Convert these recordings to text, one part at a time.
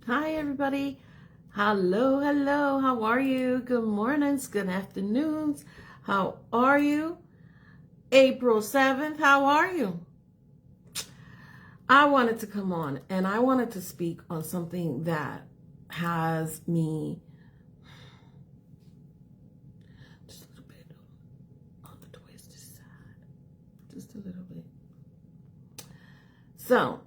Hi, everybody. Hello, hello. How are you? Good mornings, good afternoons. How are you? April 7th, how are you? I wanted to come on and I wanted to speak on something that has me just a little bit on the twisted side. Just a little bit. So,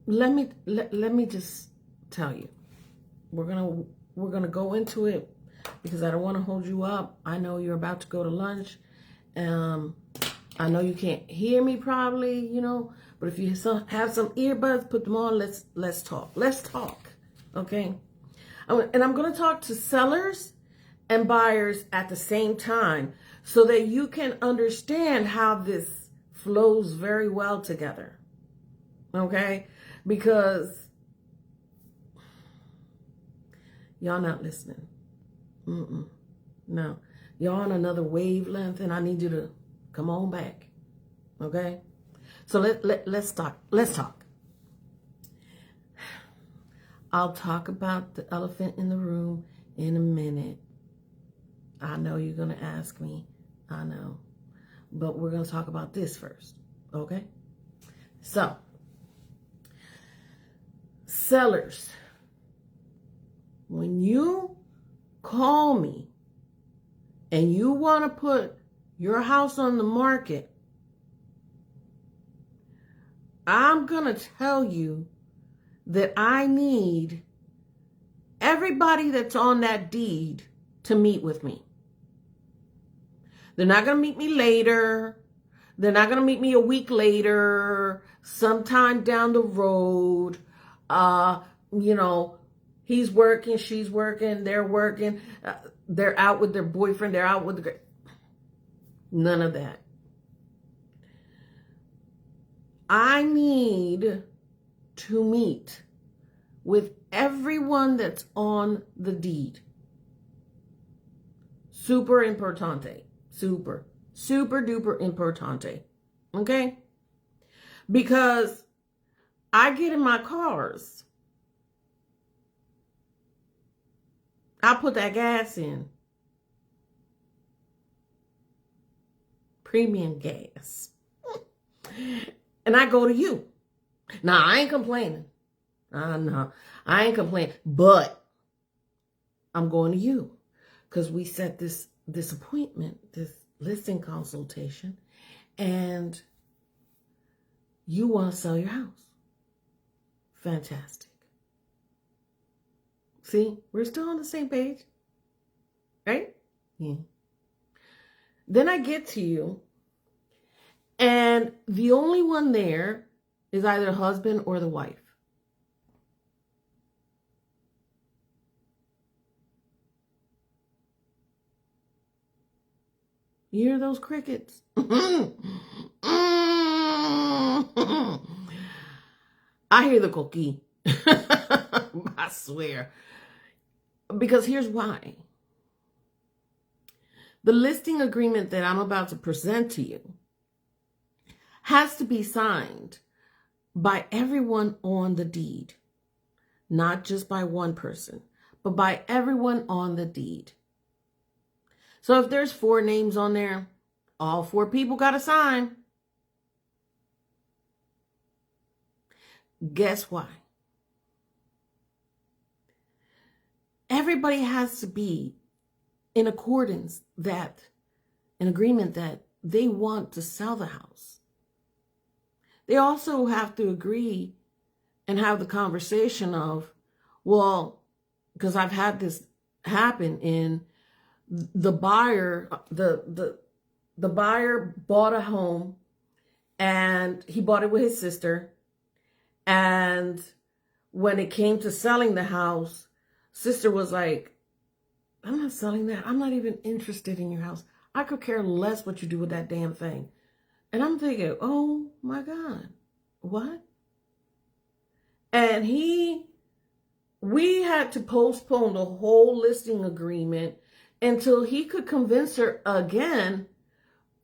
let me just tell you. We're gonna go into it because I don't want to hold you up. I know you're about to go to lunch. I know you can't hear me probably, but if you have some earbuds, put them on. Let's talk. Let's talk, okay? And I'm gonna talk to sellers and buyers at the same time so that you can understand how this flows very well together, okay? Because y'all not listening. No. Y'all on another wavelength, and I need you to come on back. Okay? So let's talk. Let's talk. I'll talk about the elephant in the room in a minute. I know you're going to ask me. I know. But we're going to talk about this first. Okay? So, sellers, when you call me and you want to put your house on the market, I'm going to tell you that I need everybody that's on that deed to meet with me. They're not going to meet me later. They're not going to meet me a week later, sometime down the road. He's working, she's working, they're working. They're out with their boyfriend. They're out with none of that. I need to meet with everyone that's on the deed. Super importante. Super duper importante. Okay? Because I get in my cars. I put that gas in. Premium gas. And I go to you. Now, I ain't complaining. No, I ain't complaining. But I'm going to you. Because we set this appointment, this listing consultation. And you want to sell your house. Fantastic. See, we're still on the same page, right? Yeah. Then I get to you, and the only one there is either the husband or the wife. You hear those crickets? I hear the cookie. I swear. Because here's why. The listing agreement that I'm about to present to you has to be signed by everyone on the deed. Not just by one person, but by everyone on the deed. So if there's 4 names on there, all 4 people got to sign. Guess why? Everybody has to be in accordance that, an agreement that they want to sell the house. They also have to agree and have the conversation of, well, because I've had this happen in the buyer, the buyer bought a home and he bought it with his sister. And when it came to selling the house, sister was like, I'm not selling that. I'm not even interested in your house. I could care less what you do with that damn thing. And I'm thinking, oh my God, what? And we had to postpone the whole listing agreement until he could convince her again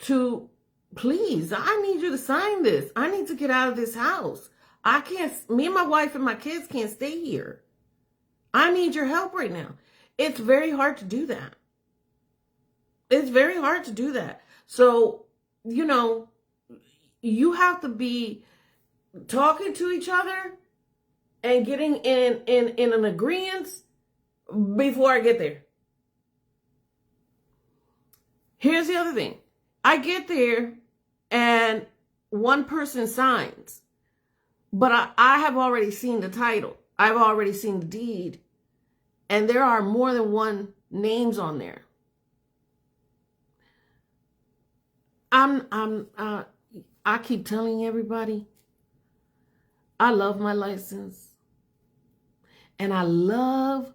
to, please, I need you to sign this. I need to get out of this house. I can't, me and my wife and my kids can't stay here. I need your help right now. It's very hard to do that. It's very hard to do that. So, you know, you have to be talking to each other and getting in an agreement before I get there. Here's the other thing. I get there and one person signs, but I have already seen the title. I've already seen the deed, and there are more than one names on there. I keep telling everybody, I love my license, and I love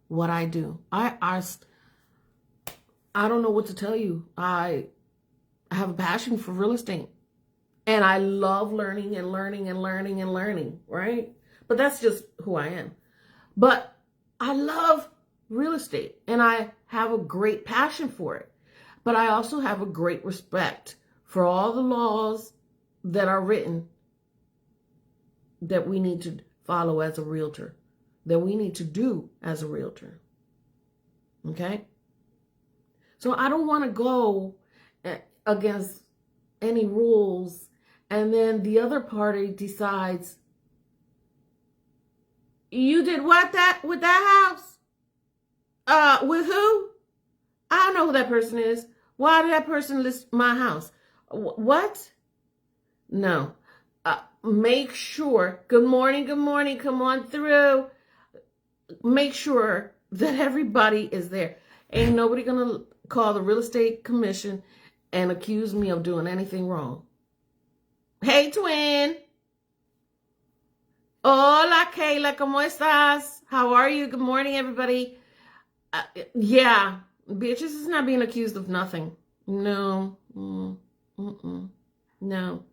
what I do. I don't know what to tell you. I have a passion for real estate, and I love learning and learning and learning and learning, right? But that's just who I am. But I love real estate, and I have a great passion for it. But I also have a great respect for all the laws that are written that we need to follow as a realtor, that we need to do as a realtor. Okay? So I don't want to go against any rules, and then the other party decides, you did what with that house? With who? I don't know who that person is. Why did that person list my house? What? No. Make sure, good morning, come on through. Make sure that everybody is there. Ain't nobody gonna call the real estate commission and accuse me of doing anything wrong. Hey, twin. Hola, Kayla, ¿cómo estás? How are you? Good morning, everybody. Yeah, bitches is not being accused of nothing. No. No.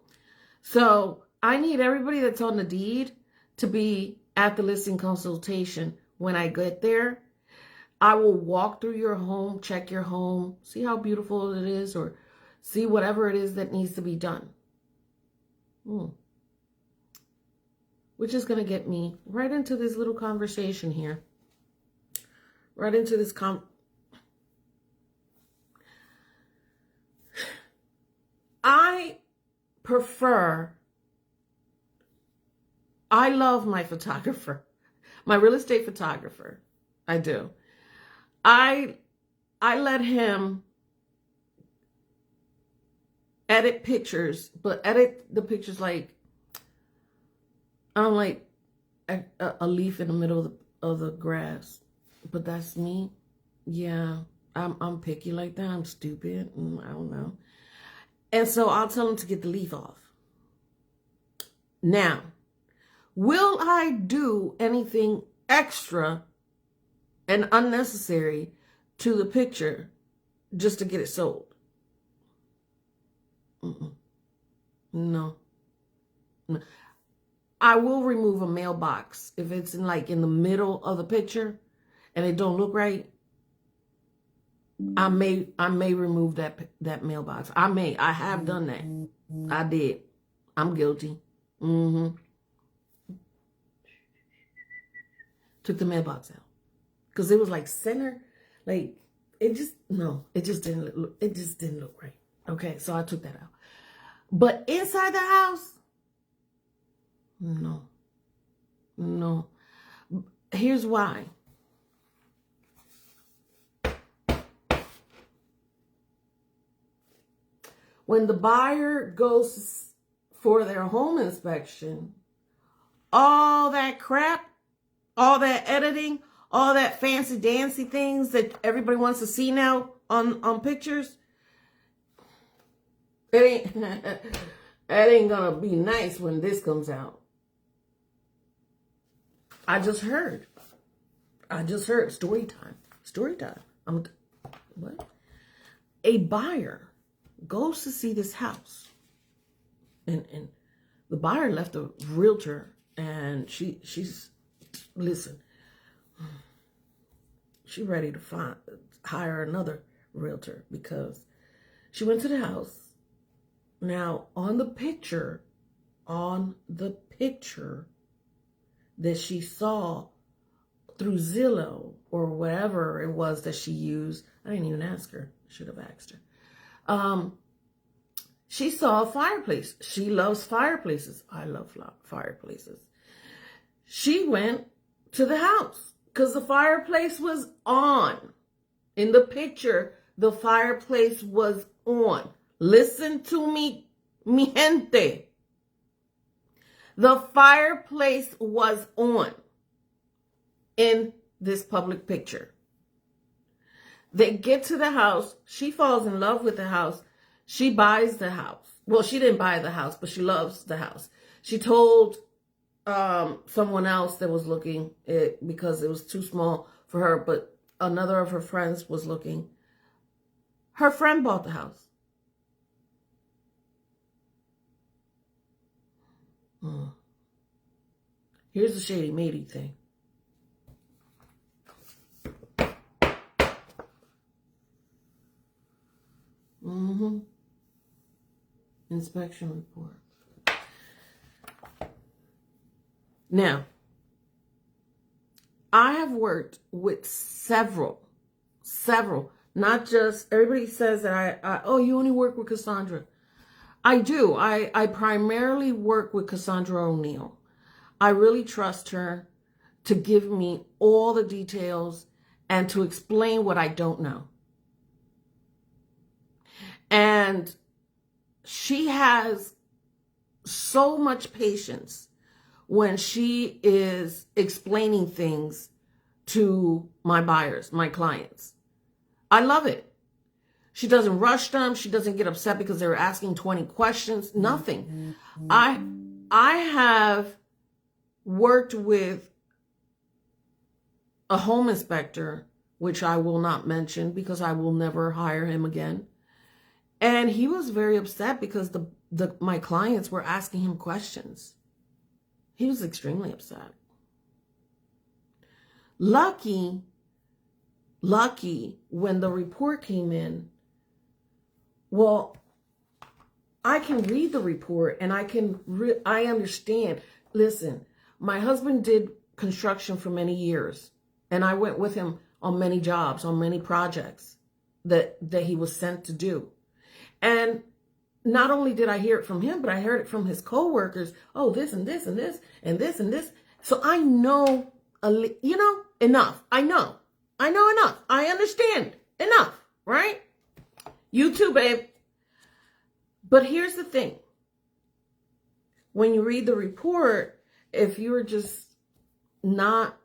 So I need everybody that's on the deed to be at the listing consultation when I get there. I will walk through your home, check your home, see how beautiful it is, or see whatever it is that needs to be done. Which is going to get me right into this little conversation here. Right into this I love my photographer, my real estate photographer. I do. I let him edit pictures, but edit the pictures like I'm like a leaf in the middle of the grass. But that's me. Yeah, I'm picky like that. I'm stupid. I don't know. And so I'll tell him to get the leaf off. Now, will I do anything extra and unnecessary to the picture just to get it sold? No. I will remove a mailbox if it's in the middle of the picture and it don't look right. I may remove that mailbox. I have done that. I did. I'm guilty. Took the mailbox out because it was like center, like it just didn't look right. Okay, so I took that out. But inside the house, no. Here's why. When the buyer goes for their home inspection, all that crap, all that editing, all that fancy dancy things that everybody wants to see now on pictures, it ain't gonna be nice when this comes out. I just heard story time. What? A buyer goes to see this house, and the buyer left a realtor, and she's listen, she ready to hire another realtor because she went to the house. Now on the picture, on the picture that she saw through Zillow or whatever it was that she used. I didn't even ask her. Should have asked her. She saw a fireplace. She loves fireplaces. I love fireplaces. She went to the house because the fireplace was on. In the picture, the fireplace was on. Listen to me, mi gente. The fireplace was on in this public picture. They get to the house. She falls in love with the house. She buys the house. Well, she didn't buy the house, but she loves the house. She told someone else that was looking because it was too small for her, but another of her friends was looking. Her friend bought the house. Here's the shady matey thing. Inspection report. Now, I have worked with several, not just, everybody says that oh, you only work with Cassandra. I do. I primarily work with Cassandra O'Neill. I really trust her to give me all the details and to explain what I don't know. And she has so much patience when she is explaining things to my buyers, my clients. I love it. She doesn't rush them. She doesn't get upset because they're asking 20 questions. Nothing. I have worked with a home inspector, which I will not mention because I will never hire him again. And he was very upset because my clients were asking him questions. He was extremely upset. Lucky when the report came in, well, I can read the report and I understand. Listen, my husband did construction for many years, and I went with him on many jobs, on many projects that he was sent to do. And not only did I hear it from him, but I heard it from his coworkers. Oh, this and this and this and this and this. So I know, enough. I know enough. I understand enough, right? You too, babe. But here's the thing. When you read the report, if you're just not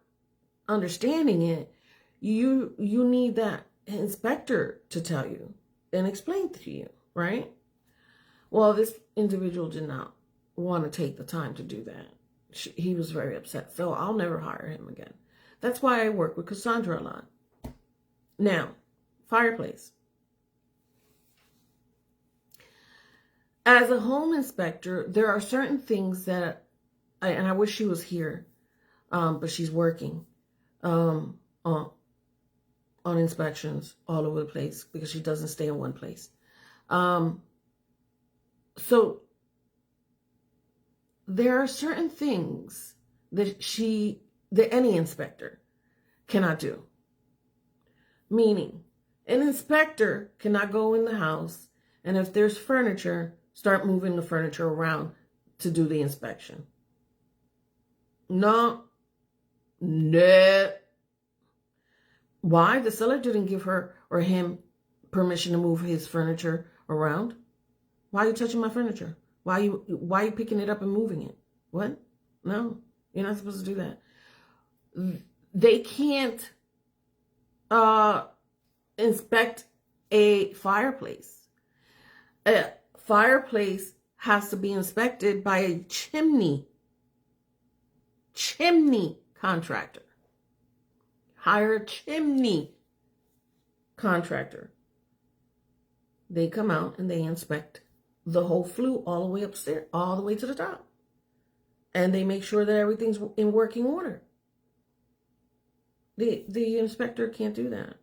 understanding it, you need that inspector to tell you and explain to you, right? Well, this individual did not want to take the time to do that. He was very upset, so I'll never hire him again. That's why I work with Cassandra a lot. Now, fireplace. As a home inspector, there are certain things that, and I wish she was here, but she's working on inspections all over the place because she doesn't stay in one place. So there are certain things that any inspector cannot do. Meaning, an inspector cannot go in the house and if there's furniture, start moving the furniture around to do the inspection. No. Why? The seller didn't give her or him permission to move his furniture around. Why are you touching my furniture? Why are you picking it up and moving it? What? No, you're not supposed to do that. They can't inspect a fireplace. A fireplace has to be inspected by a chimney contractor. Hire a chimney contractor. They come out and they inspect the whole flue all the way upstairs, all the way to the top. And they make sure that everything's in working order. The inspector can't do that.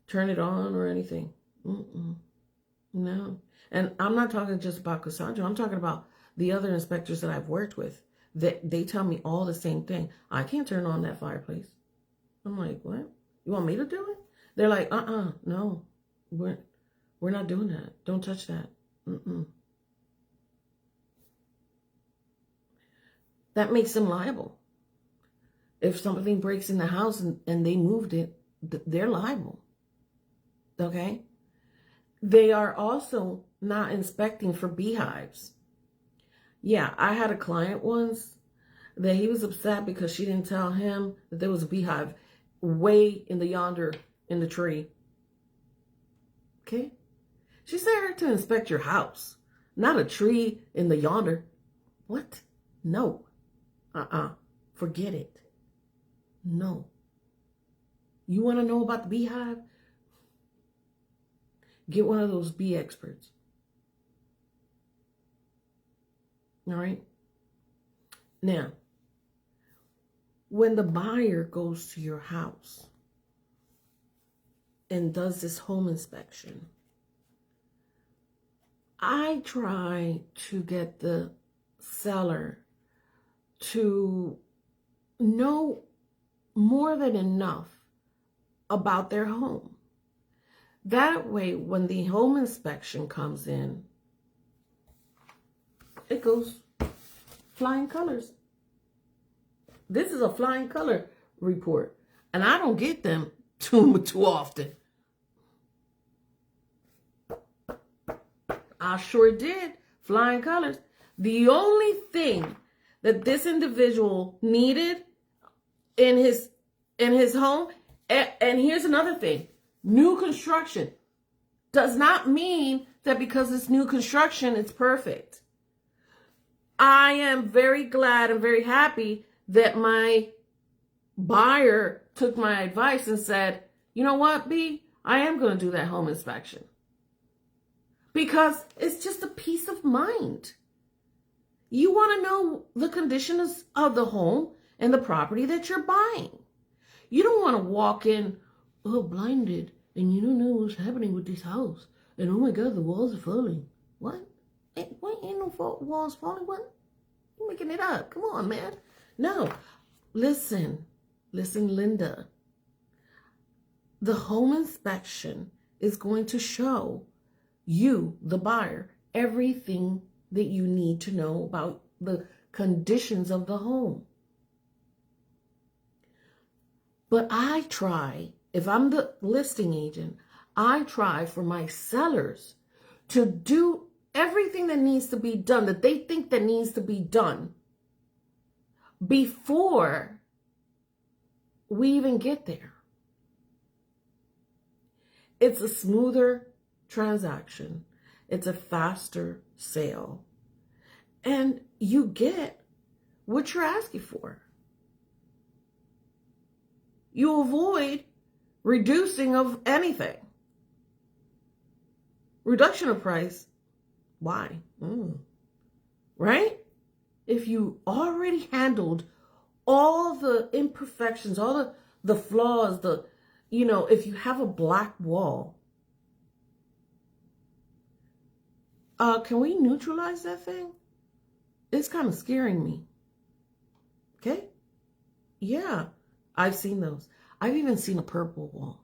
Turn it on or anything. No. And I'm not talking just about Cassandra. I'm talking about the other inspectors that I've worked with. That they tell me all the same thing. I can't turn on that fireplace. I'm like, what? You want me to do it? They're like, no. We're not doing that. Don't touch that. That makes them liable. If something breaks in the house and they moved it, they're liable. Okay? They are also not inspecting for beehives. Yeah, I had a client once that he was upset because she didn't tell him that there was a beehive way in the tree. Okay? She's there to inspect your house, not a tree in the yonder. What? No. Forget it. No. You want to know about the beehive? Get one of those bee experts. All right? Now, when the buyer goes to your house and does this home inspection, I try to get the seller to know more than enough about their home. That way, when the home inspection comes in, it goes flying colors. This is a flying color report, and I don't get them too often. I sure did. Flying colors. The only thing that this individual needed in his home, and here's another thing, new construction does not mean that because it's new construction, it's perfect. I am very glad and very happy that my buyer took my advice and said, you know what, B, I am going to do that home inspection. Because it's just a peace of mind. You want to know the conditions of the home and the property that you're buying. You don't want to walk in, blinded, and you don't know what's happening with this house. And oh my God, the walls are falling. What? Ain't no walls falling? What? You're making it up. Come on, man. No. Listen, Linda. The home inspection is going to show you, the buyer, everything that you need to know about the conditions of the home. But I try, if I'm the listing agent, I try for my sellers to do everything that needs to be done, that they think that needs to be done before we even get there. It's a smoother transaction. It's a faster sale. And you get what you're asking for. You avoid reducing of anything. Reduction of price. Why? Right? If you already handled all the imperfections, all the flaws, if you have a black wall, can we neutralize that thing? It's kind of scaring me. Okay? Yeah, I've seen those. I've even seen a purple wall.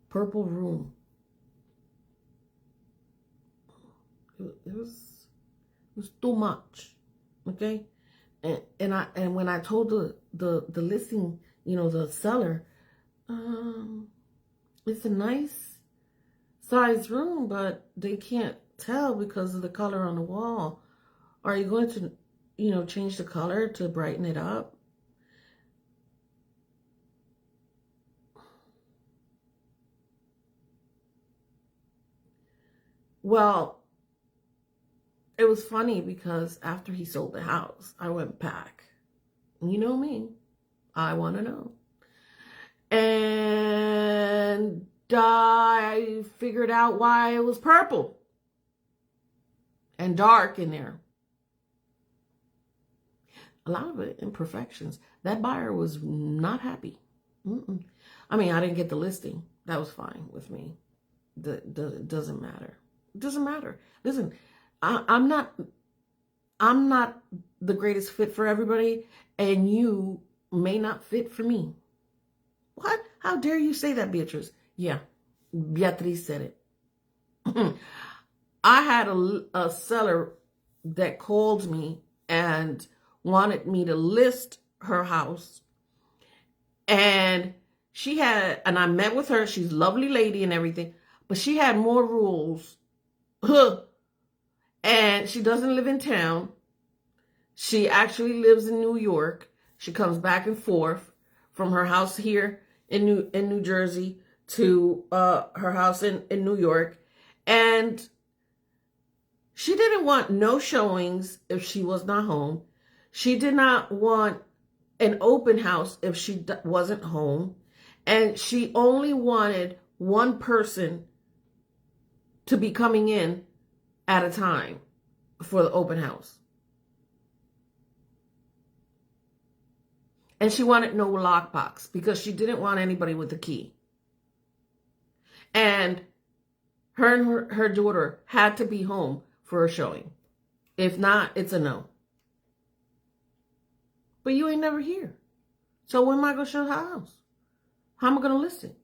Purple room. It was too much. Okay? And when I told the listing, the seller, it's a nice size room, but they can't tell because of the color on the wall. Are you going to, change the color to brighten it up? Well, it was funny because after he sold the house, I went back. You know me. I want to know. And I figured out why it was purple and dark in there. A lot of it imperfections. That buyer was not happy. I mean, I didn't get the listing. That was fine with me. Doesn't matter. It doesn't matter. Listen, I'm not the greatest fit for everybody, and you may not fit for me. What? How dare you say that, Beatrice? Yeah, Beatrice said it. I had a seller that called me and wanted me to list her house. And and I met with her. She's a lovely lady and everything, but she had more rules. And she doesn't live in town. She actually lives in New York. She comes back and forth from her house here in New Jersey to her house in New York. And she didn't want no showings if she was not home. She did not want an open house if she wasn't home. And she only wanted one person to be coming in at a time for the open house. And she wanted no lockbox because she didn't want anybody with the key. And her daughter had to be home for a showing. If not, it's a no. But you ain't never here. So when am I going to show her house? How am I going to list it?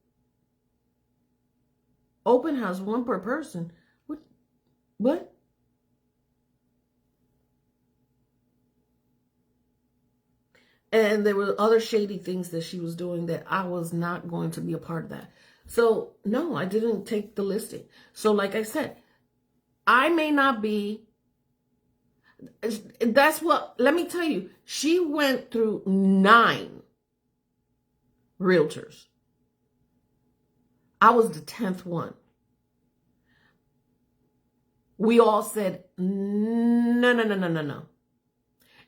Open house, one per person. What? And there were other shady things that she was doing that I was not going to be a part of that. So, no, I didn't take the listing. So, like I said, I may not be. That's what, let me tell you, she went through 9 realtors. I was the 10th one. We all said, no.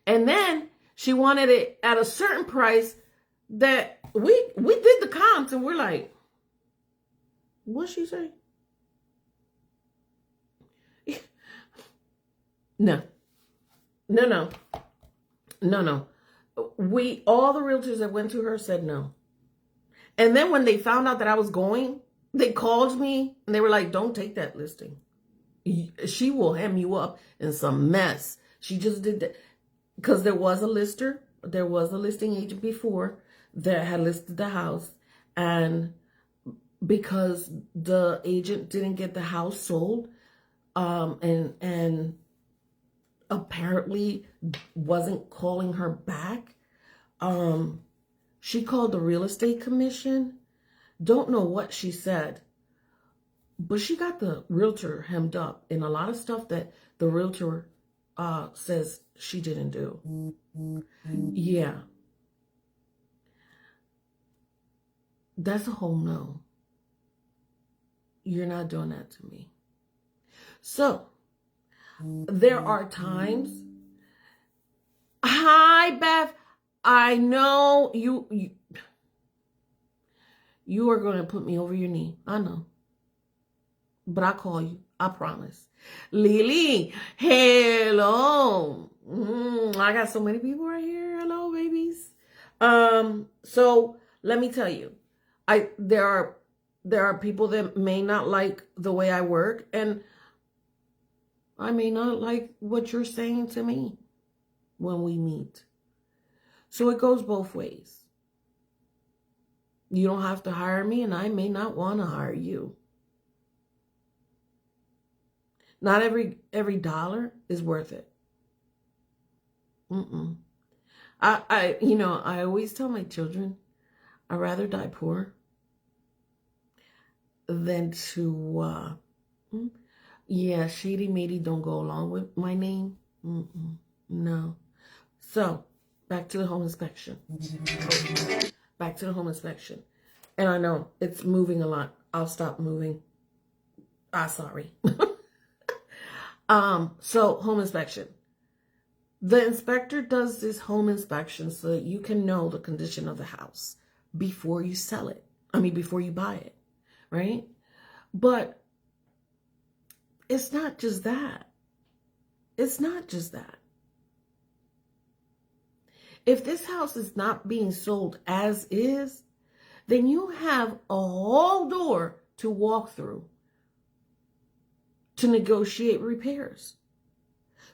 And then she wanted it at a certain price that we did the comps and we're like, what'd she say? No. All the realtors that went to her said no. And then when they found out that I was going, they called me and they were like, don't take that listing. She will hem you up in some mess. She just did that. Because there was a listing agent before that had listed the house. And because the agent didn't get the house sold, and apparently wasn't calling her back, she called the real estate commission. Don't know what she said, but she got the realtor hemmed up in a lot of stuff that the realtor says she didn't do. Yeah. That's a whole no. You're not doing that to me. So, there are times. Hi, Beth. I know you are going to put me over your knee. I know. But I'll call you. I promise. Lily, hello. I got so many people right here. Hello, babies. So let me tell you, there are people that may not like the way I work, and I may not like what you're saying to me when we meet. So it goes both ways. You don't have to hire me, and I may not want to hire you. Not every dollar is worth it. I always tell my children, I'd rather die poor than to, shady matey don't go along with my name. No. So, back to the home inspection. Back to the home inspection. And I know it's moving a lot. I'll stop moving. Sorry. So home inspection. The inspector does this home inspection so that you can know the condition of the house before you sell it. Before you buy it, right? But it's not just that. It's not just that. If this house is not being sold as is, then you have a whole door to walk through to negotiate repairs.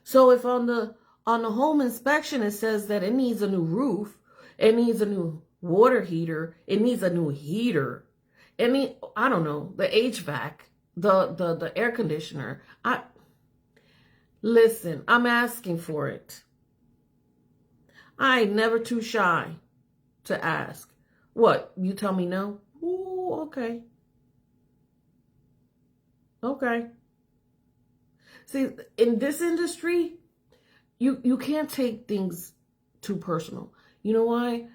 So if on the home inspection it says that it needs a new roof, it needs a new water heater, it needs a new heater, I don't know, the HVAC, the air conditioner. Listen, I'm asking for it. I ain't never too shy to ask. What, you tell me no? Ooh, okay. Okay. See, in this industry, you can't take things too personal. You know why?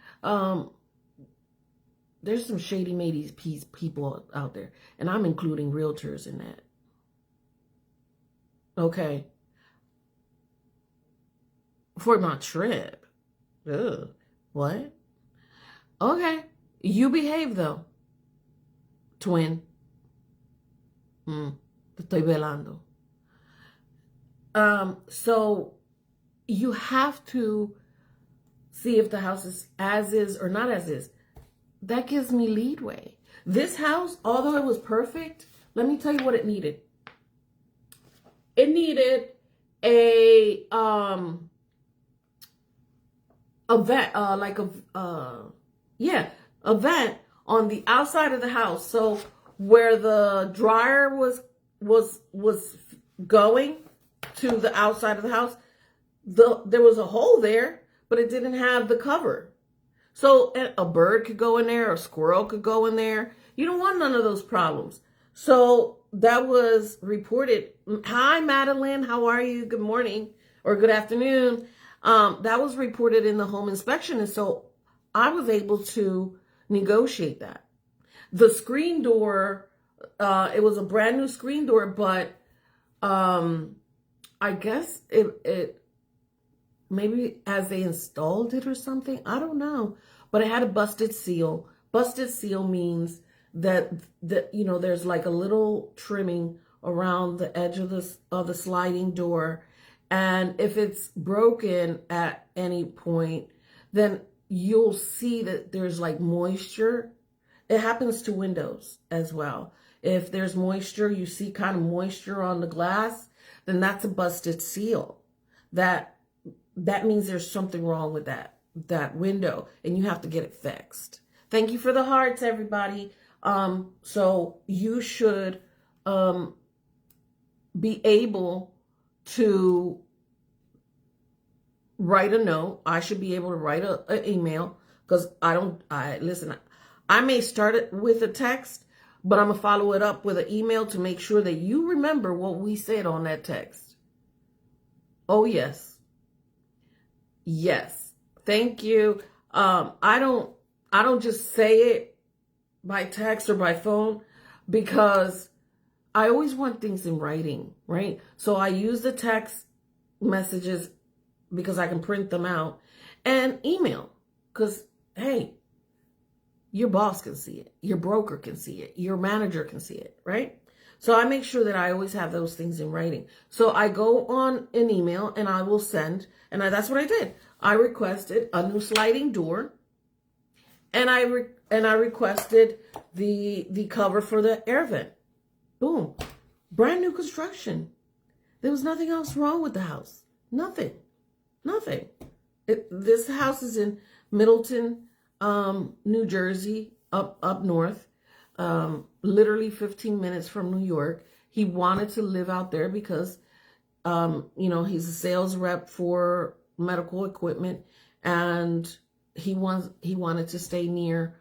There's some shady people out there, and I'm including realtors in that. Okay. For my trip. Ugh. What? Okay. You behave though. Twin. Te estoy velando. So you have to see if the house is as is or not as is. That gives me leadway. This house, although it was perfect, let me tell you what it needed. It needed a vent, a vent on the outside of the house. So where the dryer was going to the outside of the house, there was a hole there, but it didn't have the cover. So a bird could go in there, a squirrel could go in there. You don't want none of those problems. So that was reported. Hi, Madeline. How are you? Good morning or good afternoon. That was reported in the home inspection. And so I was able to negotiate that. The screen door, it was a brand new screen door, but I guess it maybe as they installed it or something, I don't know, but it had a busted seal. Busted seal means that there's like a little trimming around the edge of the sliding door, and if it's broken at any point, then you'll see that there's like moisture. It happens to windows as well. If there's moisture, you see kind of moisture on the glass, then that's a busted seal. That means there's something wrong with that window, and you have to get it fixed. Thank you for the hearts, everybody. So you should be able to write a note. I should be able to write an email, because listen, I may start it with a text, but I'm going to follow it up with an email to make sure that you remember what we said on that text. Oh, yes. Yes. Thank you. I don't just say it by text or by phone, because I always want things in writing, right? So I use the text messages because I can print them out, and email, because, hey, your boss can see it. Your broker can see it. Your manager can see it, right? So I make sure that I always have those things in writing. So I go on an email and I will send, and that's what I did. I requested a new sliding door, and I requested the cover for the air vent. Boom. Brand new construction. There was nothing else wrong with the house. Nothing. This house is in Middleton, New Jersey, up north, literally 15 minutes from New York. He wanted to live out there because, he's a sales rep for medical equipment, and he wanted to stay near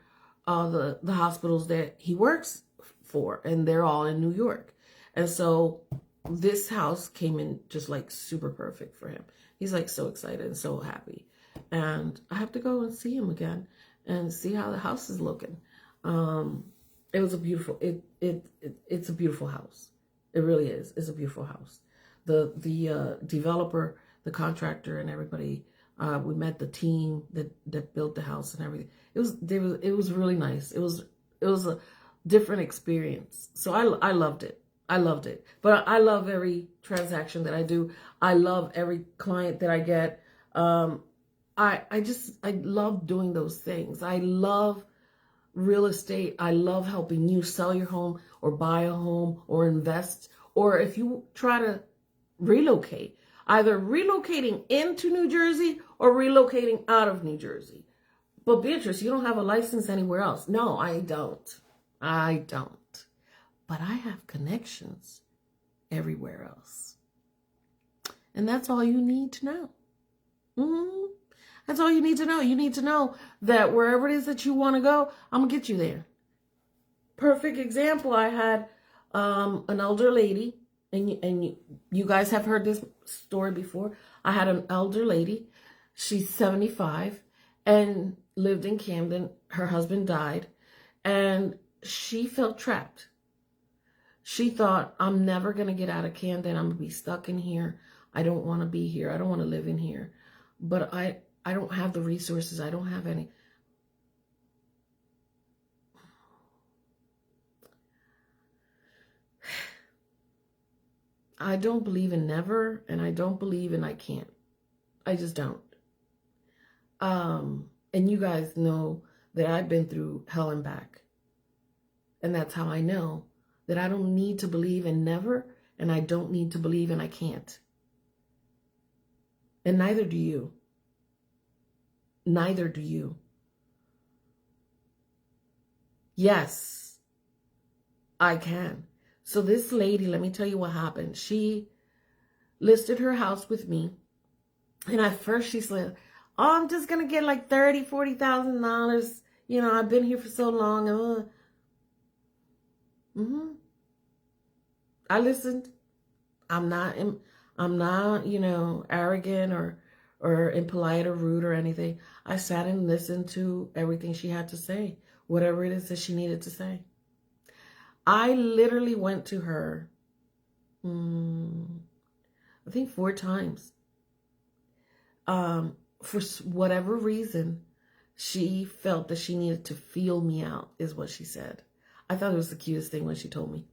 the hospitals that he works for, and they're all in New York. And so this house came in just like super perfect for him. He's like so excited and so happy. And I have to go and see him again and see how the house is looking. It was a beautiful, it's a beautiful house. It really is. It's a beautiful house. The developer, the contractor, and everybody, we met the team that built the house and everything. It was really nice. It was a different experience. So I loved it. I loved it. But I love every transaction that I do. I love every client that I get. I love doing those things. I love real estate. I love helping you sell your home or buy a home or invest or if you try to relocate, either relocating into New Jersey or relocating out of New Jersey. But Beatrice, you don't have a license anywhere else. No, I don't. I don't. But I have connections everywhere else. And that's all you need to know. Mm-hmm. That's all you need to know. You need to know that wherever it is that you want to go, I'm going to get you there. Perfect example, I had an elder lady, and you guys have heard this story before. I had an elder lady. She's 75 and lived in Camden. Her husband died, and she felt trapped. She thought, I'm never going to get out of Camden. I'm going to be stuck in here. I don't want to be here. I don't want to live in here. But I don't have the resources. I don't have any. I don't believe in never, and I don't believe in I can't. I just don't. And you guys know that I've been through hell and back. And that's how I know that I don't need to believe in never, and I don't need to believe in I can't. And neither do you. Neither do you. Yes, I can. So this lady, let me tell you what happened. She listed her house with me. And at first she said, oh, I'm just going to get like $30,000, $40,000. You know, I've been here for so long. I listened. I'm not, you know, arrogant or impolite or rude or anything. I sat and listened to everything she had to say, whatever it is that she needed to say. I literally went to her, I think 4 times. For whatever reason, she felt that she needed to feel me out, is what she said. I thought it was the cutest thing when she told me.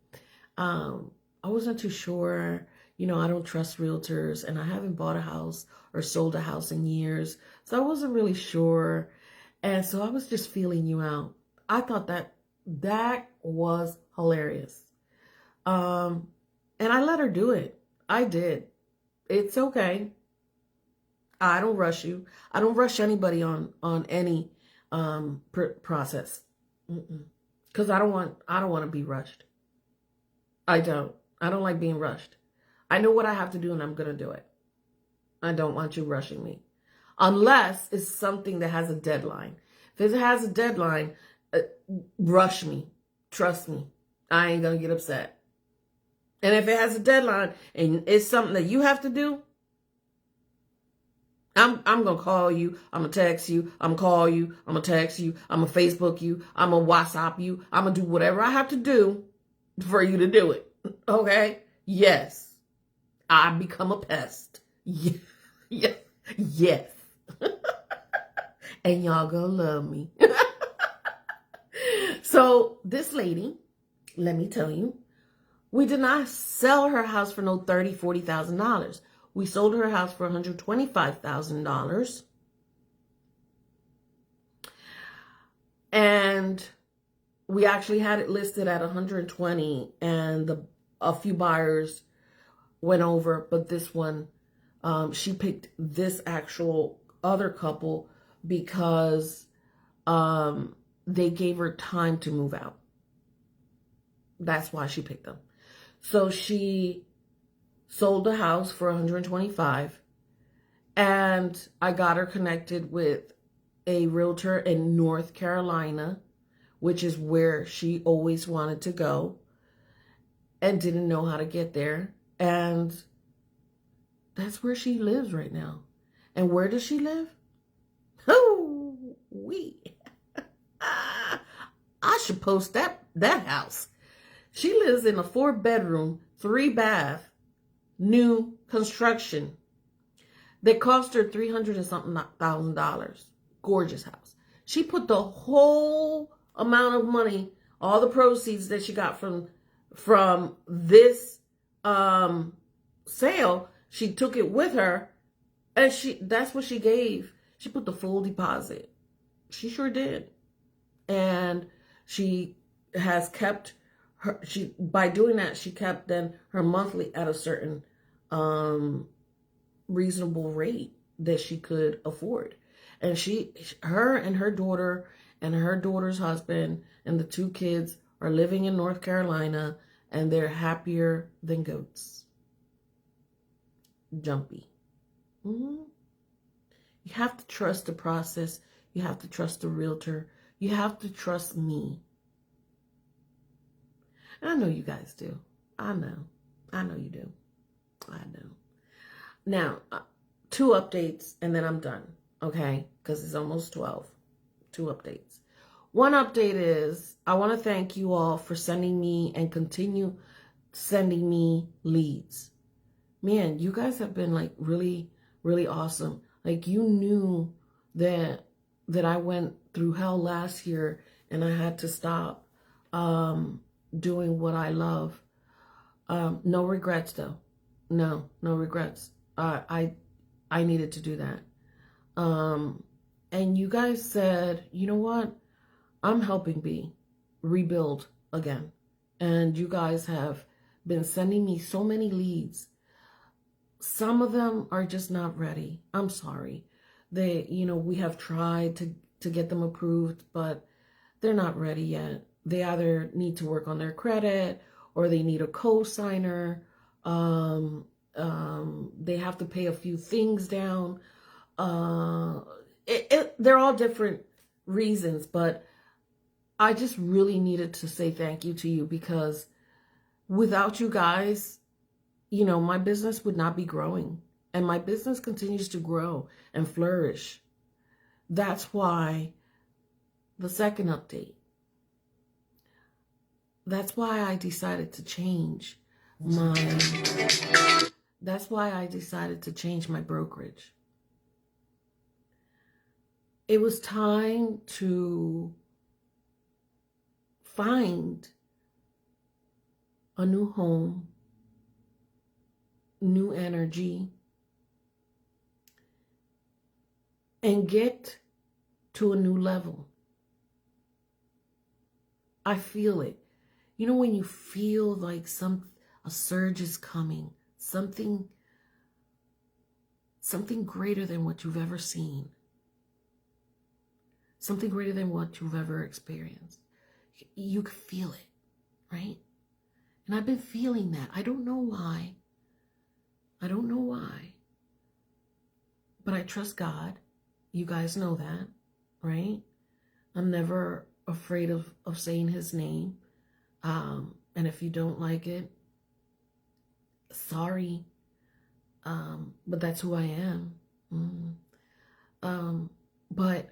I wasn't too sure. You know, I don't trust realtors, and I haven't bought a house or sold a house in years. So I wasn't really sure. And so I was just feeling you out. I thought that was hilarious. And I let her do it. I did. It's okay. I don't rush you. I don't rush anybody on any process. Because I don't want to be rushed. I don't like being rushed. I know what I have to do, and I'm going to do it. I don't want you rushing me. Unless it's something that has a deadline. If it has a deadline, rush me. Trust me. I ain't going to get upset. And if it has a deadline and it's something that you have to do, I'm going to call you. I'm going to text you. I'm going to call you. I'm going to text you. I'm going to Facebook you. I'm going to WhatsApp you. I'm going to do whatever I have to do for you to do it. Okay? Yes. I become a pest. Yeah. Yeah. Yes. And y'all gonna love me. So this lady, let me tell you, we did not sell her house for no $30,000, $40,000. We sold her house for $125,000. And we actually had it listed at 120, and a few buyers went over, but this one, she picked this actual other couple because they gave her time to move out. That's why she picked them. So she sold the house for $125,000, and I got her connected with a realtor in North Carolina, which is where she always wanted to go and didn't know how to get there. And that's where she lives right now. And where does she live? Oh, I should post that house. She lives in a 4-bedroom, 3-bath, new construction that cost her $300 and something thousand. Gorgeous house. She put the whole amount of money, all the proceeds that she got from this sale, she took it with her, and that's what she gave. She put the full deposit. She sure did. And she has kept by doing that, she kept then her monthly at a certain reasonable rate that she could afford. And her and her daughter and her daughter's husband and the 2 kids are living in North Carolina, and they're happier than goats. Jumpy. You have to trust the process. You have to trust the realtor. You have to trust me. And I know you guys do. I know you do. I know. Now, 2 updates and then I'm done. Okay? Because it's almost 12. 2 updates. One update is I want to thank you all for sending me and continue sending me leads. Man, you guys have been like really, really awesome. Like, you knew that I went through hell last year and I had to stop doing what I love. No regrets though. No regrets. I needed to do that. And you guys said, you know what? I'm helping B rebuild again. And you guys have been sending me so many leads. Some of them are just not ready. I'm sorry. We have tried to get them approved, but they're not ready yet. They either need to work on their credit or they need a co-signer. They have to pay a few things down. They're all different reasons, but I just really needed to say thank you to you, because without you guys, my business would not be growing, and my business continues to grow and flourish. That's why the second update. That's why I decided to change my brokerage. It was time to find a new home, new energy, and get to a new level. I feel it. When you feel like a surge is coming, something greater than what you've ever seen, something greater than what you've ever experienced. You can feel it, right? And I've been feeling that. I don't know why. But I trust God. You guys know that, right? I'm never afraid of saying his name. And if you don't like it, sorry. But that's who I am. But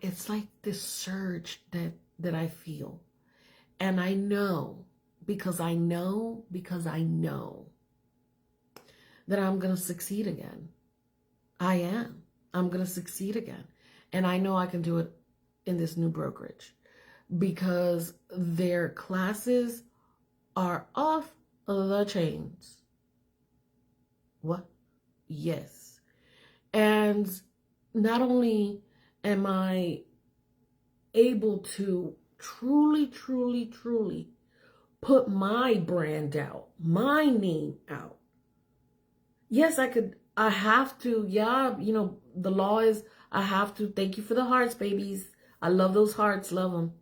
it's like this surge that I feel. And I know, because I know that I'm going to succeed again. I am. I'm going to succeed again. And I know I can do it in this new brokerage, because their classes are off the chains. What? Yes. And not only am I able to truly put my brand out, my name out. Yes, I have to, the law is, I have to. Thank you for the hearts, babies. I love those hearts, love them.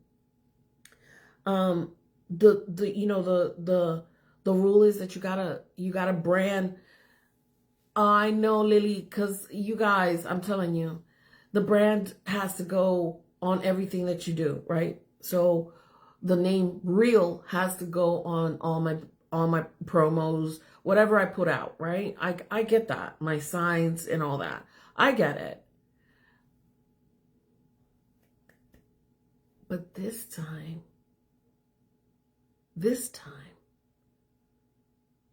The rule is that you gotta brand. I know, Lily, because you guys, I'm telling you, the brand has to go on everything that you do, right? So the name Real has to go on all my promos, whatever I put out, right? I get that, my signs and all that. I get it. But this time,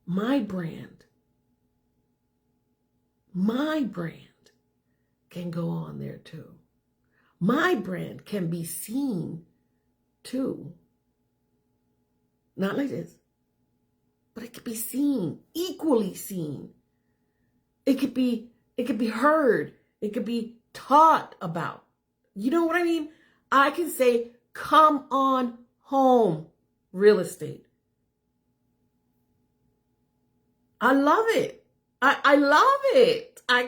my brand can go on there too. My brand can be seen too. Not like this, but it could be seen, equally seen. It could be heard. It could be taught about. You know what I mean? I can say, come on home, real estate. I love it. I love it. I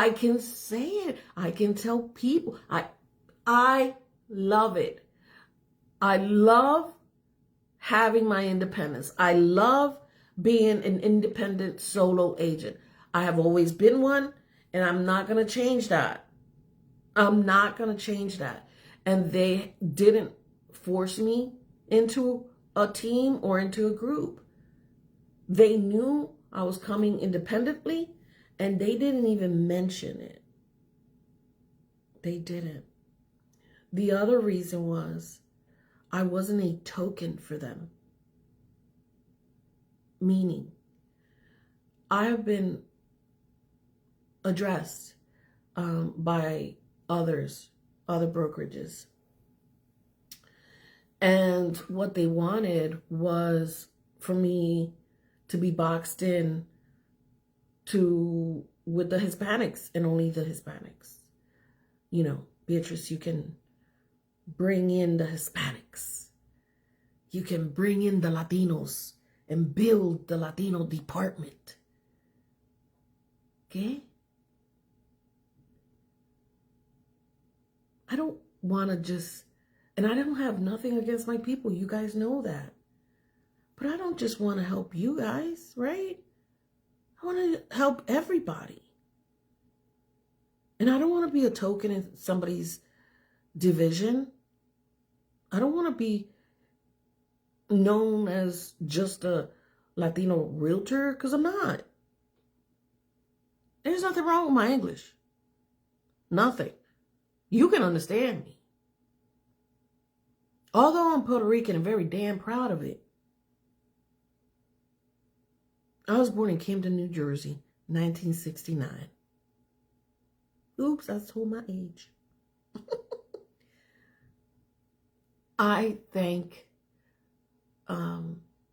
can say it. I can tell people. I love it. I love having my independence. I love being an independent solo agent. I have always been one, and I'm not going to change that. I'm not going to change that. And they didn't force me into a team or into a group. They knew I was coming independently, and they didn't even mention it. They didn't. The other reason was I wasn't a token for them. Meaning, I have been addressed by other brokerages. And what they wanted was for me to be boxed in with the Hispanics and only the Hispanics. You know, Beatrice, you can bring in the Hispanics. You can bring in the Latinos and build the Latino department. Okay? I don't want to just, and I don't have nothing against my people. You guys know that. But I don't just want to help you guys, right? I want to help everybody. And I don't want to be a token in somebody's division. I don't want to be known as just a Latino realtor, because I'm not. There's nothing wrong with my English. Nothing. You can understand me. Although I'm Puerto Rican and very damn proud of it. I was born in Camden, New Jersey, 1969. Oops, I told my age. I thank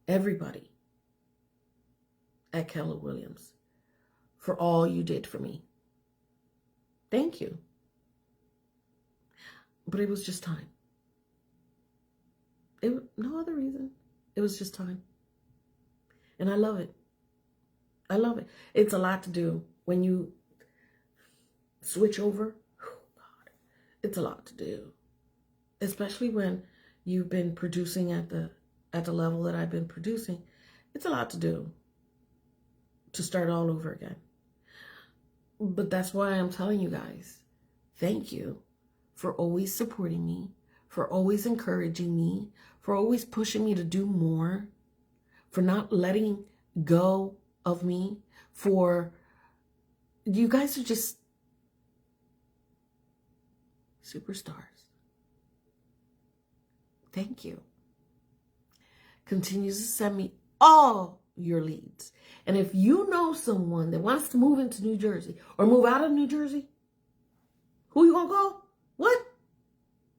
everybody at Keller Williams for all you did for me. Thank you. But it was just time. No other reason. It was just time. And I love it. I love it. It's a lot to do when you switch over. Oh God, it's a lot to do, especially when you've been producing at the level that I've been producing. It's a lot to do to start all over again. But that's why I'm telling you guys, thank you for always supporting me, for always encouraging me, for always pushing me to do more, for not letting go of me, for you guys are just superstars. Thank you. Continue to send me all your leads. And if you know someone that wants to move into New Jersey or move out of New Jersey, who you gonna call? What?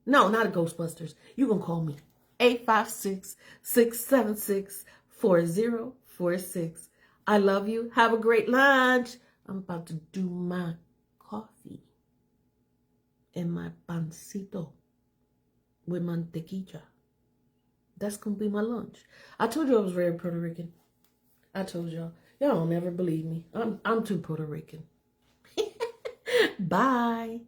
No, not a Ghostbusters. You gonna call me. 856-676-4046. I love you. Have a great lunch. I'm about to do my coffee and my pancito with mantequilla. That's going to be my lunch. I told you I was very Puerto Rican. I told y'all. Y'all don't never believe me. I'm too Puerto Rican. Bye.